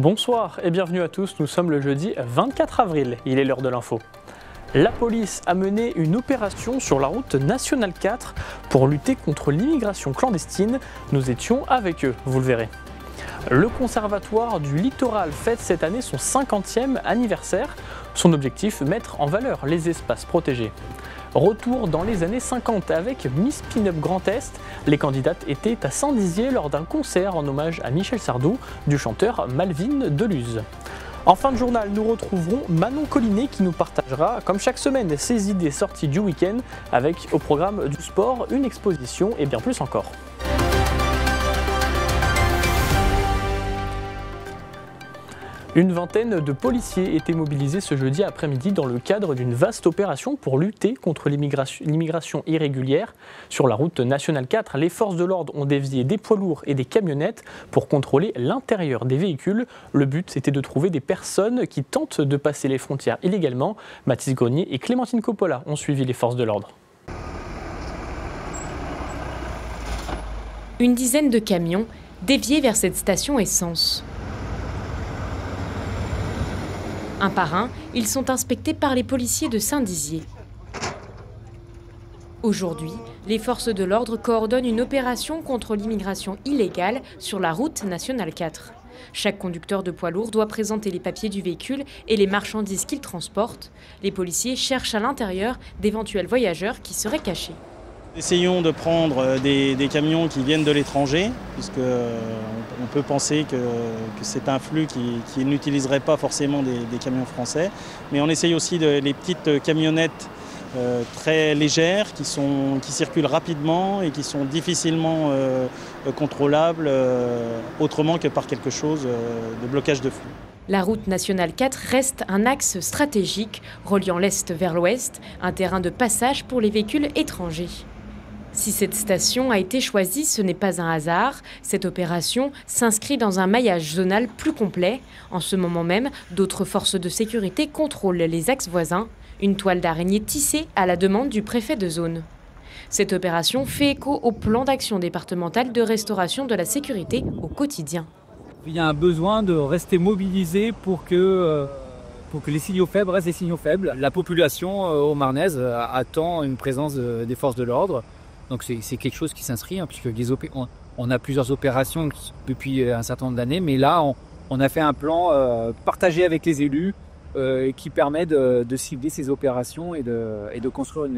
Bonsoir et bienvenue à tous, nous sommes le jeudi 24 avril, il est l'heure de l'info. La police a mené une opération sur la route nationale 4 pour lutter contre l'immigration clandestine. Nous étions avec eux, vous le verrez. Le Conservatoire du Littoral fête cette année son 50e anniversaire. Son objectif, mettre en valeur les espaces protégés. Retour dans les années 50 avec Miss Pin-Up Grand Est. Les candidates étaient à Saint-Dizier lors d'un concert en hommage à Michel Sardou du chanteur Malvin Deluse. En fin de journal, nous retrouverons Manon Collinet qui nous partagera, comme chaque semaine, ses idées sorties du week-end avec au programme du sport, une exposition et bien plus encore. Une vingtaine de policiers étaient mobilisés ce jeudi après-midi dans le cadre d'une vaste opération pour lutter contre l'immigration irrégulière. Sur la route nationale 4, les forces de l'ordre ont dévié des poids lourds et des camionnettes pour contrôler l'intérieur des véhicules. Le but était de trouver des personnes qui tentent de passer les frontières illégalement. Mathis Grenier et Clémentine Coppola ont suivi les forces de l'ordre. Une dizaine de camions déviés vers cette station essence. Un par un, ils sont inspectés par les policiers de Saint-Dizier. Aujourd'hui, les forces de l'ordre coordonnent une opération contre l'immigration illégale sur la route nationale 4. Chaque conducteur de poids lourd doit présenter les papiers du véhicule et les marchandises qu'il transporte. Les policiers cherchent à l'intérieur d'éventuels voyageurs qui seraient cachés. Essayons de prendre des camions qui viennent de l'étranger, puisqu'on peut penser que c'est un flux qui n'utiliserait pas forcément des camions français. Mais on essaye aussi les petites camionnettes très légères qui circulent rapidement et qui sont difficilement contrôlables autrement que par quelque chose de blocage de flux. La route nationale 4 reste un axe stratégique reliant l'Est vers l'Ouest, un terrain de passage pour les véhicules étrangers. Si cette station a été choisie, ce n'est pas un hasard. Cette opération s'inscrit dans un maillage zonal plus complet. En ce moment même, d'autres forces de sécurité contrôlent les axes voisins. Une toile d'araignée tissée à la demande du préfet de zone. Cette opération fait écho au plan d'action départemental de restauration de la sécurité au quotidien. Il y a un besoin de rester mobilisé pour que les signaux faibles restent des signaux faibles. La population haut-marnaise attend une présence des forces de l'ordre. Donc c'est quelque chose qui s'inscrit, puisque on a plusieurs opérations depuis un certain nombre d'années, mais là on a fait un plan partagé avec les élus qui permet de cibler ces opérations et de construire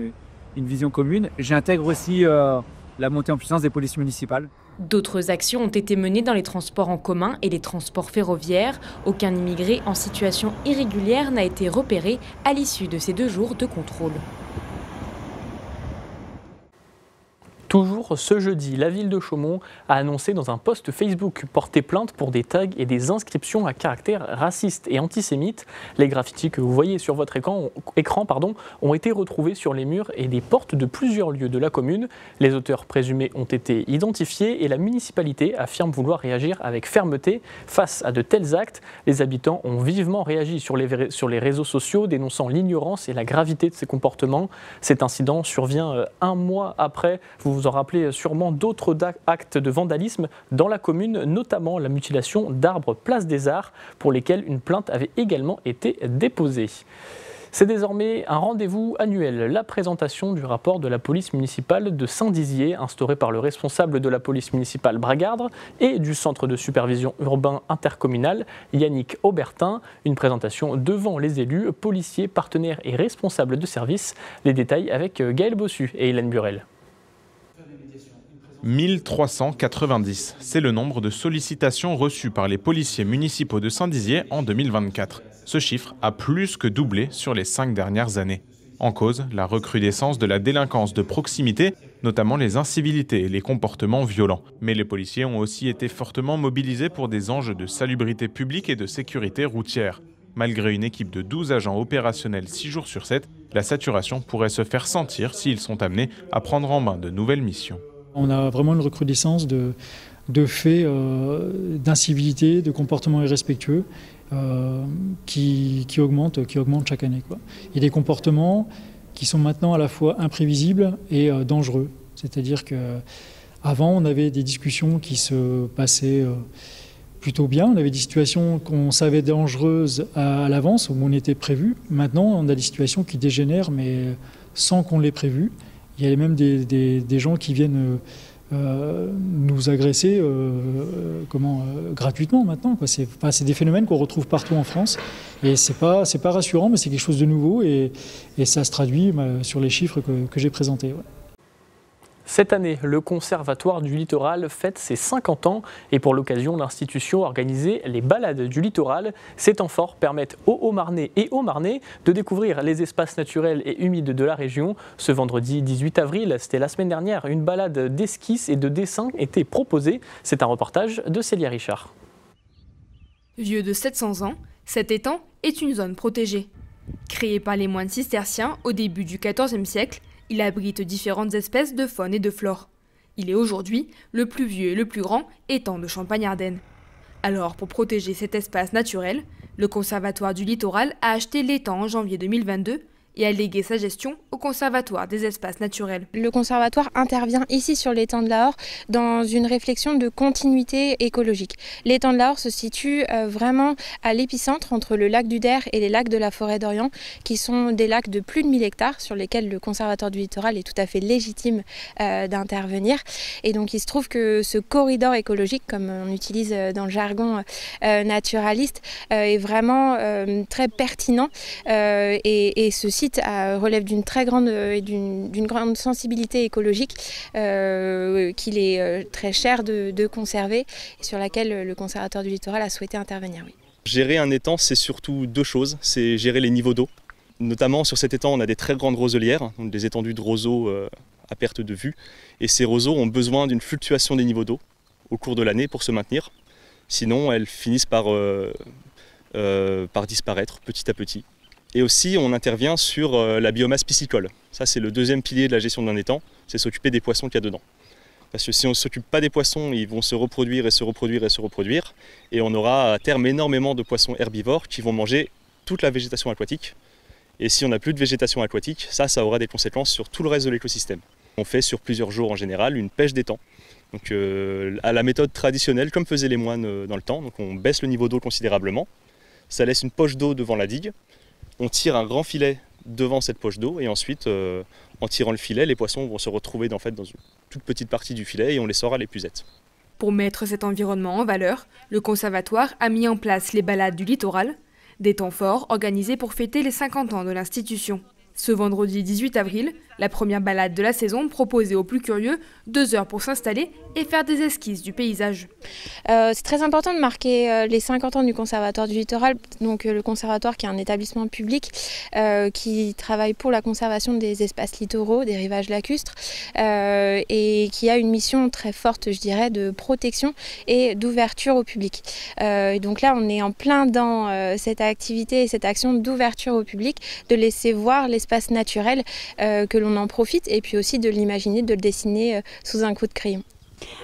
une vision commune. J'intègre aussi la montée en puissance des polices municipales. D'autres actions ont été menées dans les transports en commun et les transports ferroviaires. Aucun immigré en situation irrégulière n'a été repéré à l'issue de ces 2 jours de contrôle. Toujours ce jeudi, la ville de Chaumont a annoncé dans un post Facebook porter plainte pour des tags et des inscriptions à caractère raciste et antisémite. Les graffitis que vous voyez sur votre écran ont été retrouvés sur les murs et des portes de plusieurs lieux de la commune. Les auteurs présumés ont été identifiés et la municipalité affirme vouloir réagir avec fermeté face à de tels actes. Les habitants ont vivement réagi sur les réseaux sociaux, dénonçant l'ignorance et la gravité de ces comportements. Cet incident survient un mois après, vous vous en rappelez sûrement, d'autres actes de vandalisme dans la commune, notamment la mutilation d'arbres place des Arts, pour lesquels une plainte avait également été déposée. C'est désormais un rendez-vous annuel, la présentation du rapport de la police municipale de Saint-Dizier, instauré par le responsable de la police municipale Bragardre et du centre de supervision urbain intercommunal, Yannick Aubertin. Une présentation devant les élus, policiers, partenaires et responsables de service. Les détails avec Gaël Bossu et Hélène Burel. 1390, c'est le nombre de sollicitations reçues par les policiers municipaux de Saint-Dizier en 2024. Ce chiffre a plus que doublé sur les 5 dernières années. En cause, la recrudescence de la délinquance de proximité, notamment les incivilités et les comportements violents. Mais les policiers ont aussi été fortement mobilisés pour des enjeux de salubrité publique et de sécurité routière. Malgré une équipe de 12 agents opérationnels 6 jours sur 7, la saturation pourrait se faire sentir s'ils sont amenés à prendre en main de nouvelles missions. On a vraiment une recrudescence de faits d'incivilité, de comportements irrespectueux qui augmentent chaque année, quoi. Il y a des comportements qui sont maintenant à la fois imprévisibles et dangereux. C'est-à-dire qu'avant, on avait des discussions qui se passaient plutôt bien. On avait des situations qu'on savait dangereuses à l'avance, où on était prévu. Maintenant, on a des situations qui dégénèrent, mais sans qu'on l'ait prévu. Il y a même des gens qui viennent nous agresser gratuitement maintenant, quoi. C'est des phénomènes qu'on retrouve partout en France. Et c'est pas rassurant, mais c'est quelque chose de nouveau et ça se traduit sur les chiffres que j'ai présentés. Ouais. Cette année, le Conservatoire du Littoral fête ses 50 ans et pour l'occasion, l'institution a organisé les balades du littoral. Ces temps forts permettent aux Haut-Marnais et aux Marnais de découvrir les espaces naturels et humides de la région. Ce vendredi 18 avril, c'était la semaine dernière, une balade d'esquisses et de dessins était proposée. C'est un reportage de Célia Richard. Vieux de 700 ans, cet étang est une zone protégée. Créé par les moines cisterciens au début du XIVe siècle, il abrite différentes espèces de faune et de flore. Il est aujourd'hui le plus vieux et le plus grand étang de Champagne-Ardenne. Alors, pour protéger cet espace naturel, le Conservatoire du Littoral a acheté l'étang en janvier 2022 et a légué sa gestion au Conservatoire des espaces naturels. Le Conservatoire intervient ici sur l'étang de la Hore dans une réflexion de continuité écologique. L'étang de la Hore se situe vraiment à l'épicentre entre le lac du Der et les lacs de la Forêt d'Orient, qui sont des lacs de plus de 1000 hectares sur lesquels le Conservatoire du Littoral est tout à fait légitime d'intervenir. Et donc il se trouve que ce corridor écologique, comme on utilise dans le jargon naturaliste, est vraiment très pertinent et ceci relève d'une très grande d'une grande sensibilité écologique qu'il est très cher de conserver et sur laquelle le Conservatoire du Littoral a souhaité intervenir. Oui. Gérer un étang, c'est surtout deux choses, c'est gérer les niveaux d'eau. Notamment sur cet étang, on a des très grandes roselières, donc des étendues de roseaux à perte de vue. Et ces roseaux ont besoin d'une fluctuation des niveaux d'eau au cours de l'année pour se maintenir. Sinon, elles finissent par disparaître petit à petit. Et aussi, on intervient sur la biomasse piscicole. Ça, c'est le deuxième pilier de la gestion d'un étang, c'est s'occuper des poissons qu'il y a dedans. Parce que si on ne s'occupe pas des poissons, ils vont se reproduire et se reproduire et se reproduire. Et on aura à terme énormément de poissons herbivores qui vont manger toute la végétation aquatique. Et si on n'a plus de végétation aquatique, ça aura des conséquences sur tout le reste de l'écosystème. On fait sur plusieurs jours en général une pêche d'étang. Donc à la méthode traditionnelle, comme faisaient les moines dans le temps. Donc on baisse le niveau d'eau considérablement. Ça laisse une poche d'eau devant la digue. On tire un grand filet devant cette poche d'eau et ensuite, en tirant le filet, les poissons vont se retrouver dans une toute petite partie du filet et on les sort à l'épuisette. Pour mettre cet environnement en valeur, le Conservatoire a mis en place les balades du littoral, des temps forts organisés pour fêter les 50 ans de l'institution. Ce vendredi 18 avril, la première balade de la saison proposait aux plus curieux 2 heures pour s'installer et faire des esquisses du paysage. C'est très important de marquer les 50 ans du Conservatoire du Littoral, donc le Conservatoire qui est un établissement public qui travaille pour la conservation des espaces littoraux, des rivages lacustres et qui a une mission très forte, je dirais, de protection et d'ouverture au public. Donc là, on est en plein dans cette activité et cette action d'ouverture au public, de laisser voir l'espace naturel, que l'on en profite et puis aussi de l'imaginer, de le dessiner sous un coup de crayon.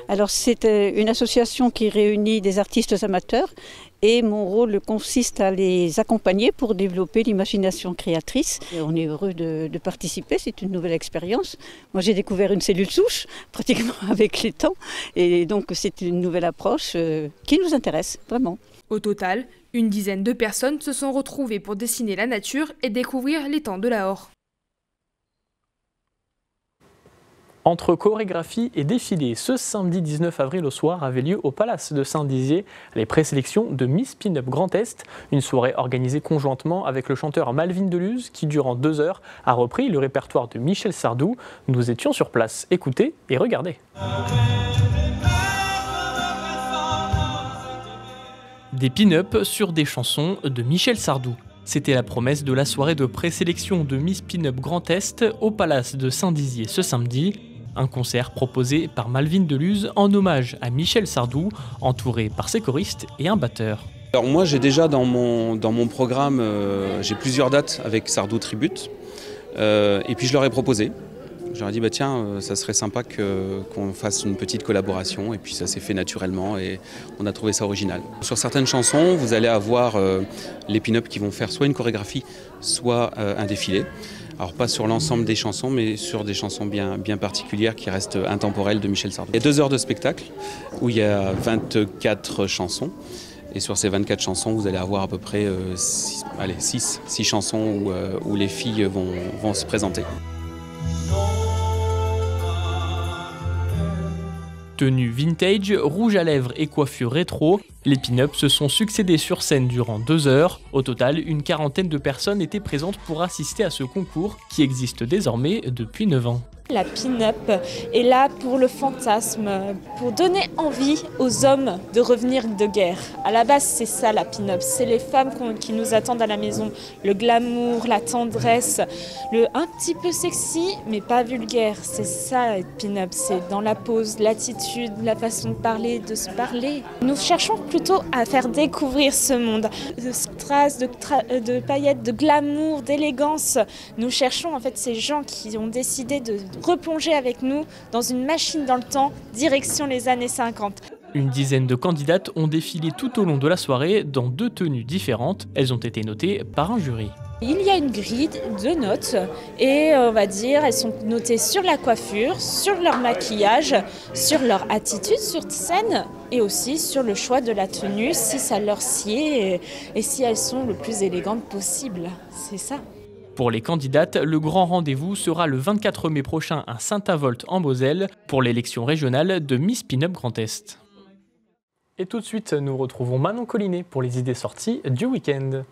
Alors c'est une association qui réunit des artistes amateurs et mon rôle consiste à les accompagner pour développer l'imagination créatrice. Et on est heureux de participer, c'est une nouvelle expérience. Moi j'ai découvert une cellule souche pratiquement avec les temps et donc c'est une nouvelle approche qui nous intéresse vraiment. Au total, une dizaine de personnes se sont retrouvées pour dessiner la nature et découvrir l'étang de la Hore. Entre chorégraphie et défilé, ce samedi 19 avril au soir avait lieu au Palace de Saint-Dizier les présélections de Miss Pin-Up Grand Est, une soirée organisée conjointement avec le chanteur Malvin Deluse qui durant 2 heures a repris le répertoire de Michel Sardou. Nous étions sur place, écoutez et regardez. Des pin-up sur des chansons de Michel Sardou. C'était la promesse de la soirée de présélection de Miss Pin-Up Grand Est au Palace de Saint-Dizier ce samedi. Un concert proposé par Malvin Deluse en hommage à Michel Sardou, entouré par ses choristes et un batteur. Alors moi j'ai déjà dans mon programme, j'ai plusieurs dates avec Sardou Tribute et puis je leur ai proposé. Je leur ai dit tiens, ça serait sympa qu'on fasse une petite collaboration et puis ça s'est fait naturellement et on a trouvé ça original. Sur certaines chansons, vous allez avoir les pin-up qui vont faire soit une chorégraphie, soit un défilé. Alors pas sur l'ensemble des chansons, mais sur des chansons bien particulières qui restent intemporelles de Michel Sardou. Il y a 2 heures de spectacle où il y a 24 chansons. Et sur ces 24 chansons, vous allez avoir à peu près 6 chansons où les filles vont se présenter. Tenue vintage, rouge à lèvres et coiffure rétro, les pin-ups se sont succédés sur scène durant 2 heures. Au total, une quarantaine de personnes étaient présentes pour assister à ce concours qui existe désormais depuis 9 ans. La pin-up est là pour le fantasme, pour donner envie aux hommes de revenir de guerre. À la base, c'est ça la pin-up, c'est les femmes qui nous attendent à la maison. Le glamour, la tendresse, le un petit peu sexy, mais pas vulgaire. C'est ça être pin-up, c'est dans la pose, l'attitude, la façon de parler, de se parler. Nous cherchons plutôt à faire découvrir ce monde, de strass, de paillettes, de glamour, d'élégance. Nous cherchons en fait ces gens qui ont décidé de replonger avec nous dans une machine dans le temps, direction les années 50. Une dizaine de candidates ont défilé tout au long de la soirée dans 2 tenues différentes. Elles ont été notées par un jury. Il y a une grille de notes et on va dire elles sont notées sur la coiffure, sur leur maquillage, sur leur attitude sur scène et aussi sur le choix de la tenue, si ça leur sied et si elles sont le plus élégantes possible. C'est ça. Pour les candidates, le grand rendez-vous sera le 24 mai prochain à Saint-Avold en Moselle pour l'élection régionale de Miss Pin-Up Grand Est. Et tout de suite, nous retrouvons Manon Collinet pour les idées sorties du week-end.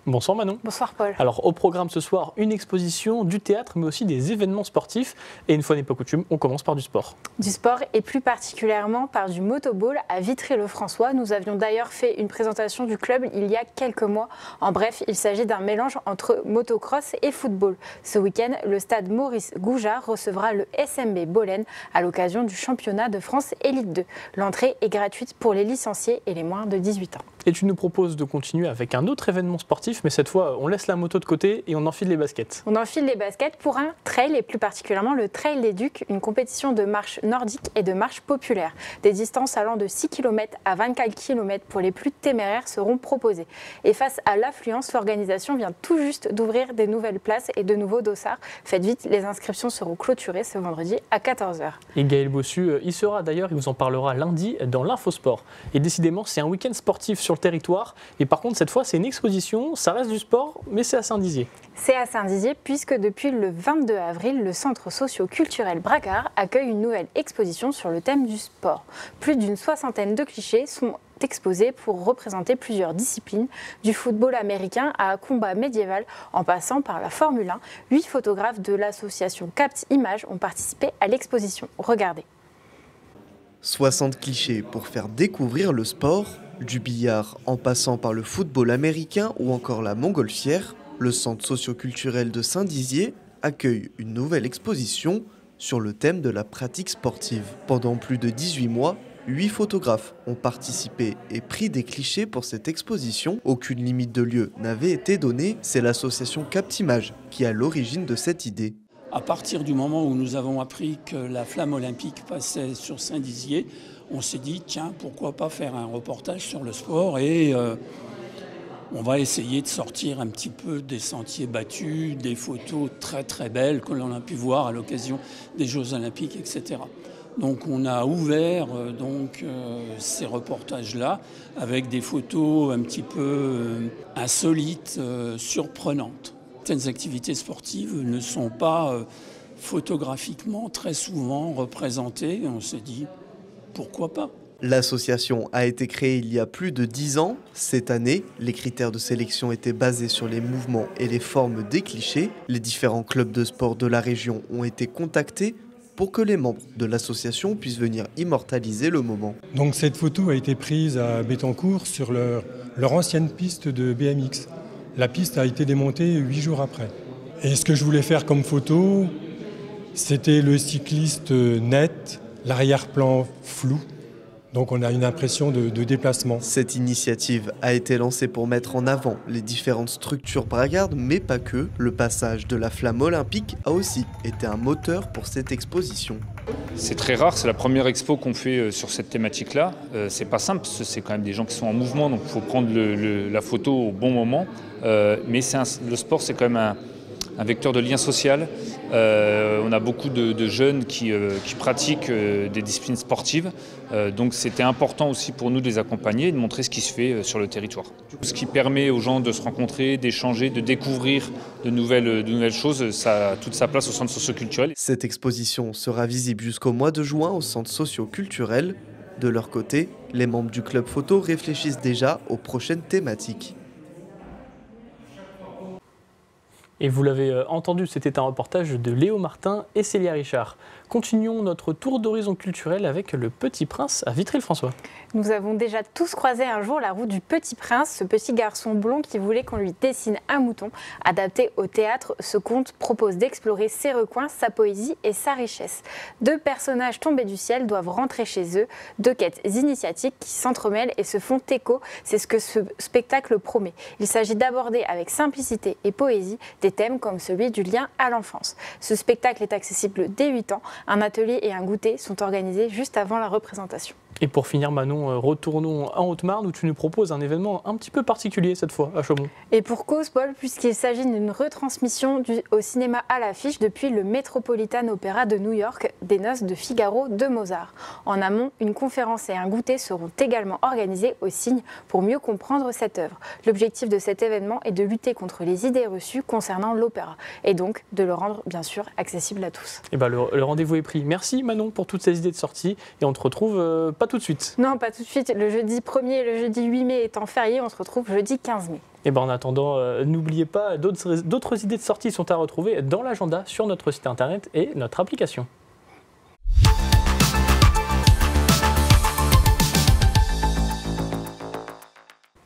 Bonsoir Manon. Bonsoir Paul. Alors au programme ce soir, une exposition, du théâtre mais aussi des événements sportifs. Et une fois n'est pas coutume, on commence par du sport. Du sport et plus particulièrement par du motoball à Vitry-le-François. Nous avions d'ailleurs fait une présentation du club il y a quelques mois. En bref, il s'agit d'un mélange entre motocross et football. Ce week-end, le stade Maurice Goujard recevra le SMB Bolène à l'occasion du championnat de France Élite 2. L'entrée est gratuite pour les licenciés et les moins de 18 ans. Et tu nous proposes de continuer avec un autre événement sportif, mais cette fois, on laisse la moto de côté et on enfile les baskets. On enfile les baskets pour un trail, et plus particulièrement le Trail des Ducs, une compétition de marche nordique et de marche populaire. Des distances allant de 6 km à 24 km pour les plus téméraires seront proposées. Et face à l'affluence, l'organisation vient tout juste d'ouvrir des nouvelles places et de nouveaux dossards. Faites vite, les inscriptions seront clôturées ce vendredi à 14h. Et Gaël Bossu y sera d'ailleurs, il vous en parlera lundi dans l'Infosport. Et décidément, c'est un week-end sportif sur le territoire. Et par contre, cette fois, c'est une exposition, ça reste du sport, mais c'est à Saint-Dizier. C'est à Saint-Dizier puisque depuis le 22 avril, le centre socio-culturel Bragard accueille une nouvelle exposition sur le thème du sport. Plus d'une 60aine de clichés sont exposés pour représenter plusieurs disciplines, du football américain à un combat médiéval en passant par la Formule 1. 8 photographes de l'association Capt Images ont participé à l'exposition. Regardez. 60 clichés pour faire découvrir le sport, du billard en passant par le football américain ou encore la montgolfière, le centre socio-culturel de Saint-Dizier accueille une nouvelle exposition sur le thème de la pratique sportive. Pendant plus de 18 mois, 8 photographes ont participé et pris des clichés pour cette exposition. Aucune limite de lieu n'avait été donnée. C'est l'association Capt Images qui est à l'origine de cette idée. À partir du moment où nous avons appris que la flamme olympique passait sur Saint-Dizier, on s'est dit, tiens, pourquoi pas faire un reportage sur le sport et on va essayer de sortir un petit peu des sentiers battus, des photos très très belles que l'on a pu voir à l'occasion des Jeux Olympiques, etc. Donc on a ouvert ces reportages-là avec des photos un petit peu insolites, surprenantes. Certaines activités sportives ne sont pas photographiquement très souvent représentées. On s'est dit, pourquoi pas ? L'association a été créée il y a plus de 10 ans. Cette année, les critères de sélection étaient basés sur les mouvements et les formes des clichés. Les différents clubs de sport de la région ont été contactés pour que les membres de l'association puissent venir immortaliser le moment. Donc cette photo a été prise à Bettencourt sur leur ancienne piste de BMX. La piste a été démontée 8 jours après. Et ce que je voulais faire comme photo, c'était le cycliste net, l'arrière-plan flou. Donc on a une impression de déplacement. Cette initiative a été lancée pour mettre en avant les différentes structures bragardes, mais pas que. Le passage de la flamme olympique a aussi été un moteur pour cette exposition. C'est très rare, c'est la première expo qu'on fait sur cette thématique-là. C'est pas simple, parce que c'est quand même des gens qui sont en mouvement, donc il faut prendre la photo au bon moment. Mais le sport, c'est quand même un vecteur de lien social. On a beaucoup de jeunes qui pratiquent des disciplines sportives. Donc c'était important aussi pour nous de les accompagner et de montrer ce qui se fait sur le territoire. Ce qui permet aux gens de se rencontrer, d'échanger, de découvrir de nouvelles choses, ça a toute sa place au centre socio-culturel. Cette exposition sera visible jusqu'au mois de juin au centre socio-culturel. De leur côté, les membres du club photo réfléchissent déjà aux prochaines thématiques. Et vous l'avez entendu, c'était un reportage de Léo Martin et Célia Richard. Continuons notre tour d'horizon culturel avec Le Petit Prince à Vitry-le-François. Nous avons déjà tous croisé un jour la route du Petit Prince, ce petit garçon blond qui voulait qu'on lui dessine un mouton. Adapté au théâtre, ce conte propose d'explorer ses recoins, sa poésie et sa richesse. Deux personnages tombés du ciel doivent rentrer chez eux, deux quêtes initiatiques qui s'entremêlent et se font écho. C'est ce que ce spectacle promet. Il s'agit d'aborder avec simplicité et poésie des thèmes comme celui du lien à l'enfance. Ce spectacle est accessible dès 8 ans. Un atelier et un goûter sont organisés juste avant la représentation. Et pour finir, Manon, retournons en Haute-Marne où tu nous proposes un événement un petit peu particulier cette fois à Chaumont. Et pour cause, Paul, puisqu'il s'agit d'une retransmission au cinéma à l'affiche depuis le Metropolitan Opera de New York, des Noces de Figaro de Mozart. En amont, une conférence et un goûter seront également organisés au Cygne pour mieux comprendre cette œuvre. L'objectif de cet événement est de lutter contre les idées reçues concernant l'opéra et donc de le rendre bien sûr accessible à tous. Et le rendez-vous est pris. Merci Manon pour toutes ces idées de sortie et on te retrouve pas tout de suite. Non, pas tout de suite. Le jeudi 1er et le jeudi 8 mai étant férié, on se retrouve jeudi 15 mai. Et en attendant, n'oubliez pas, d'autres idées de sortie sont à retrouver dans l'agenda sur notre site internet et notre application.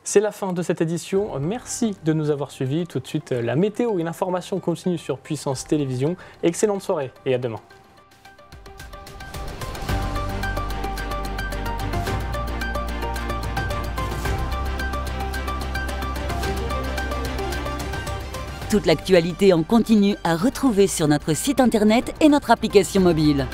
C'est la fin de cette édition. Merci de nous avoir suivis. Tout de suite, la météo et l'information continue sur Puissance Télévision. Excellente soirée et à demain. Toute l'actualité en continu à retrouver sur notre site internet et notre application mobile.